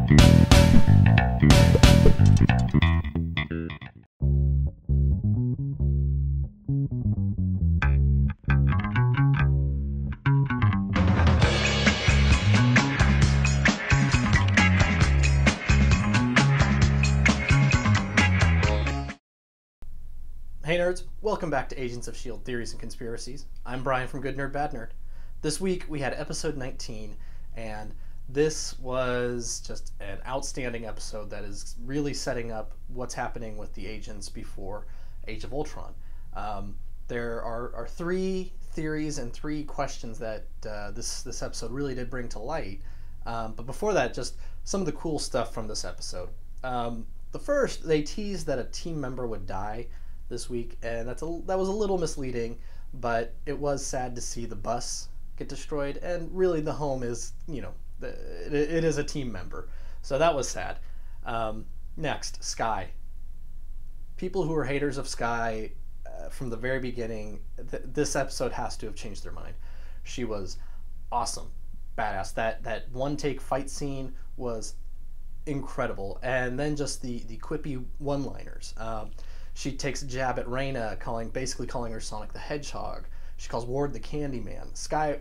Hey nerds, welcome back to Agents of S.H.I.E.L.D. Theories and Conspiracies. I'm Brian from Good Nerd Bad Nerd. This week we had episode 19, and this was just an outstanding episode that is really setting up what's happening with the agents before Age of Ultron. There are three theories and three questions that this episode really did bring to light. But before that, just some of the cool stuff from this episode. The first, they teased that a team member would die this week, and that was a little misleading, but it was sad to see the bus get destroyed, and really the home is, it is a team member, so that was sad. Next, Sky. People who are haters of Sky from the very beginning, this episode has to have changed their mind. She was awesome, badass. That one take fight scene was incredible, and then just the quippy one-liners. She takes a jab at Raina, basically calling her Sonic the Hedgehog. She calls Ward the Candyman. Sky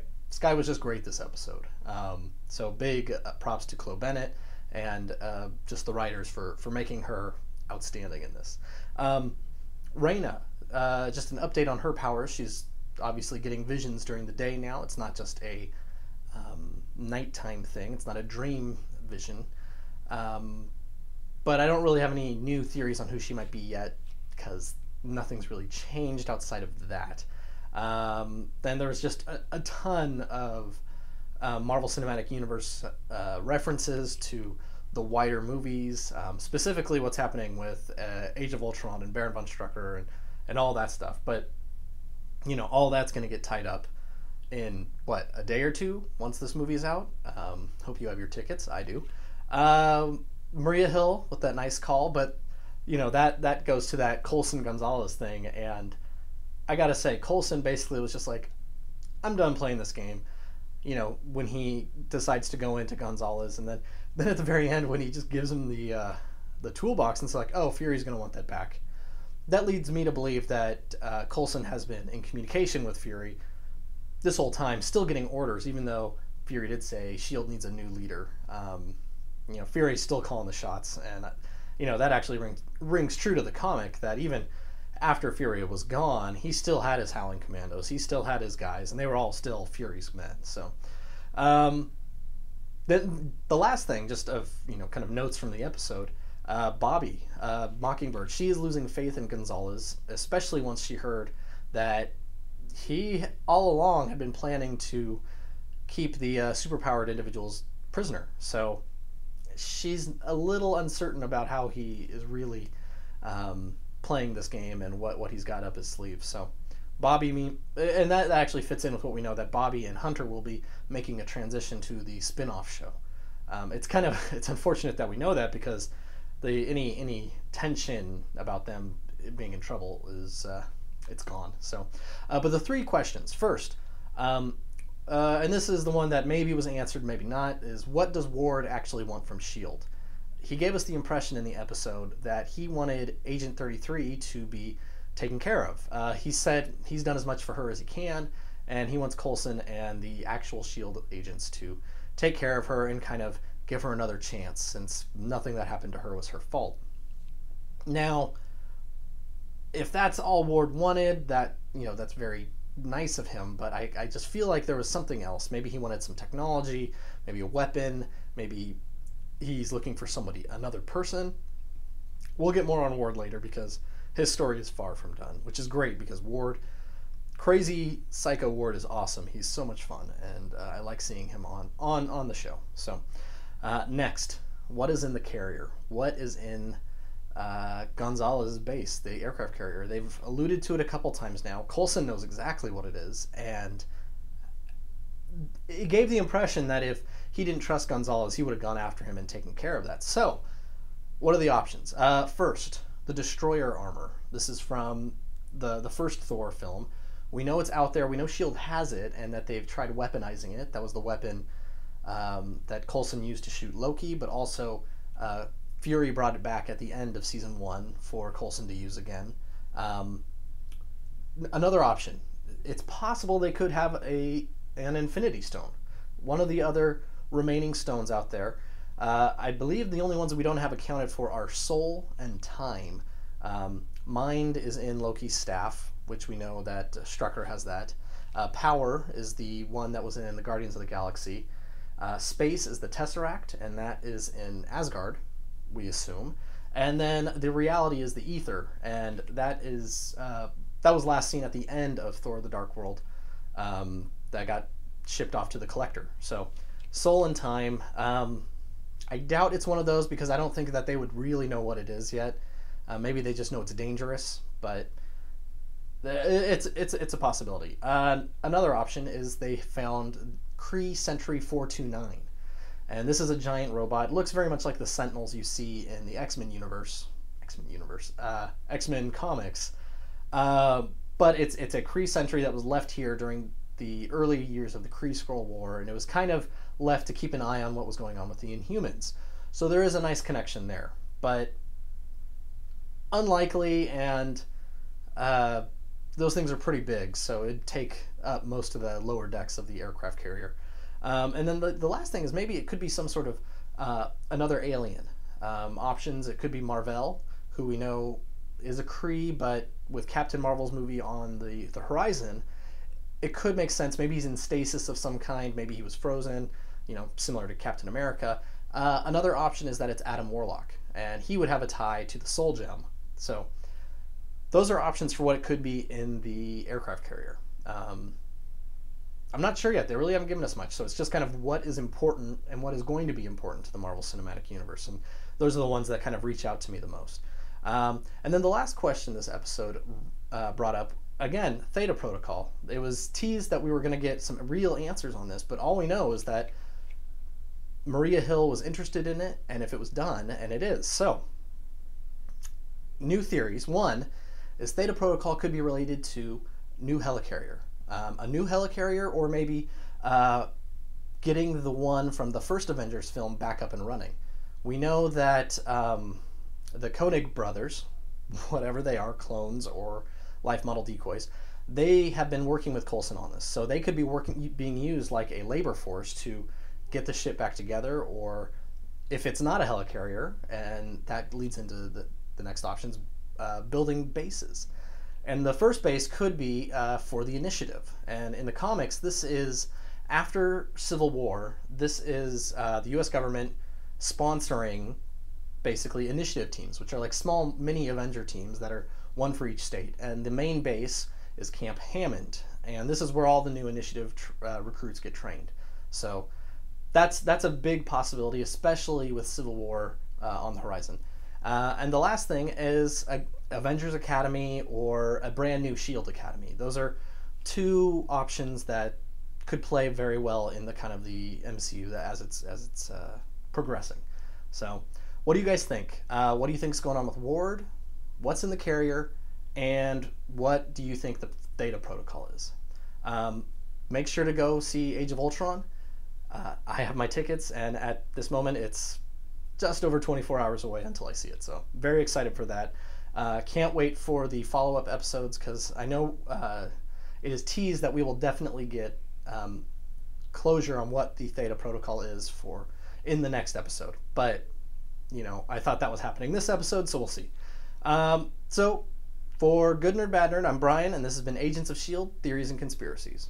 was just great this episode. So big props to Chloe Bennett and just the writers for making her outstanding in this. Raina, just an update on her powers. She's obviously getting visions during the day now. It's not just a nighttime thing. It's not a dream vision. But I don't really have any new theories on who she might be yet, because nothing's really changed outside of that. Then there was just a ton of Marvel Cinematic Universe references to the wider movies, specifically what's happening with Age of Ultron and Baron von Strucker and all that stuff. But, all that's going to get tied up in, a day or two once this movie is out. Hope you have your tickets. I do. Maria Hill with that nice call, but that goes to that Coulson Gonzalez thing, and I gotta say, Coulson basically was just like, I'm done playing this game, when he decides to go into Gonzalez, and then at the very end when he just gives him the toolbox, and it's like, oh, Fury's gonna want that back. That leads me to believe that Coulson has been in communication with Fury this whole time, still getting orders, even though Fury did say S.H.I.E.L.D. needs a new leader. Fury's still calling the shots, and that actually rings true to the comic, that even after Fury was gone, he still had his Howling Commandos, he still had his guys, and they were all still Fury's men. So then the last thing, just of kind of notes from the episode, Bobby, Mockingbird, she is losing faith in Gonzalez, especially once she heard that he all along had been planning to keep the superpowered individuals prisoner. So she's a little uncertain about how he is really playing this game and what he's got up his sleeve. So Bobby, and that actually fits in with what we know, that Bobby and Hunter will be making a transition to the spin-off show. It's unfortunate that we know that, because any tension about them being in trouble is it's gone. So, but the three questions. First, and this is the one that maybe was answered, maybe not, is what does Ward actually want from S.H.I.E.L.D.? He gave us the impression in the episode that he wanted Agent 33 to be taken care of. He said he's done as much for her as he can, and he wants Coulson and the actual S.H.I.E.L.D. agents to take care of her and kind of give her another chance, since nothing that happened to her was her fault. Now, if that's all Ward wanted, that's very nice of him, but I just feel like there was something else. Maybe he wanted some technology, maybe a weapon, maybe he's looking for another person. We'll get more on Ward later, because his story is far from done, which is great, because crazy psycho Ward is awesome. He's so much fun, and I like seeing him on the show. So next, what is in the carrier? What is in Gonzalez's base, the aircraft carrier? They've alluded to it a couple times now. Coulson knows exactly what it is, and it gave the impression that if he didn't trust Gonzalez, he would have gone after him and taken care of that. So, what are the options? First, the destroyer armor. This is from the first Thor film. We know it's out there. We know S.H.I.E.L.D. has it, and that they've tried weaponizing it. That was the weapon that Coulson used to shoot Loki, but also Fury brought it back at the end of season 1 for Coulson to use again. Another option, it's possible they could have an Infinity Stone, one of the other remaining stones out there. I believe the only ones that we don't have accounted for are Soul and Time. Mind is in Loki's staff, which we know that Strucker has that. Power is the one that was in the Guardians of the Galaxy. Space is the Tesseract, and that is in Asgard, we assume. And then the reality is the Ether, and that was last seen at the end of Thor: The Dark World. That got shipped off to the Collector. So, Soul and Time. I doubt it's one of those because I don't think that they would really know what it is yet. Maybe they just know it's dangerous, but it's a possibility. Another option is they found Kree Sentry 429, and this is a giant robot. It looks very much like the Sentinels you see in the X-Men comics, but it's a Kree Sentry that was left here during the early years of the Kree Skrull War, and it was kind of left to keep an eye on what was going on with the Inhumans. So there is a nice connection there, but unlikely, and those things are pretty big, so it'd take up most of the lower decks of the aircraft carrier. And then the last thing is maybe it could be some sort of another alien. Options, it could be Mar-Vell, who we know is a Kree, but with Captain Marvel's movie on the horizon, it could make sense. Maybe he's in stasis of some kind, maybe he was frozen, similar to Captain America. Another option is that it's Adam Warlock, and he would have a tie to the Soul Gem. So those are options for what it could be in the aircraft carrier. I'm not sure yet. They really haven't given us much, so it's just kind of what is important and what is going to be important to the Marvel Cinematic Universe, and those are the ones that kind of reach out to me the most. And then the last question this episode brought up, again, Theta Protocol. It was teased that we were going to get some real answers on this, but all we know is that Maria Hill was interested in it, and if it was done, and it is. So, new theories. One is Theta Protocol could be related to new helicarrier. A new helicarrier, or maybe getting the one from the first Avengers film back up and running. We know that the Koenig brothers, whatever they are, clones or life model decoys, they have been working with Coulson on this. So they could be being used like a labor force to get the ship back together, or if it's not a helicarrier, and that leads into the next options, building bases. And the first base could be for the Initiative. And in the comics, this is after Civil War. This is the U.S. government sponsoring basically initiative teams, which are like small mini Avenger teams that are one for each state. And the main base is Camp Hammond, and this is where all the new initiative recruits get trained. So that's a big possibility, especially with Civil War on the horizon. And the last thing is Avengers Academy or a brand new S.H.I.E.L.D. Academy. Those are two options that could play very well in the kind of the MCU as it's progressing. So, what do you guys think? What do you think is going on with Ward? What's in the carrier? And what do you think the Theta Protocol is? Make sure to go see Age of Ultron. I have my tickets, and at this moment, it's just over 24 hours away until I see it. So, very excited for that. Can't wait for the follow-up episodes, because I know it is teased that we will definitely get closure on what the Theta Protocol is in the next episode. But, I thought that was happening this episode, so we'll see. So, for Good Nerd, Bad Nerd, I'm Brian, and this has been Agents of S.H.I.E.L.D. Theories and Conspiracies.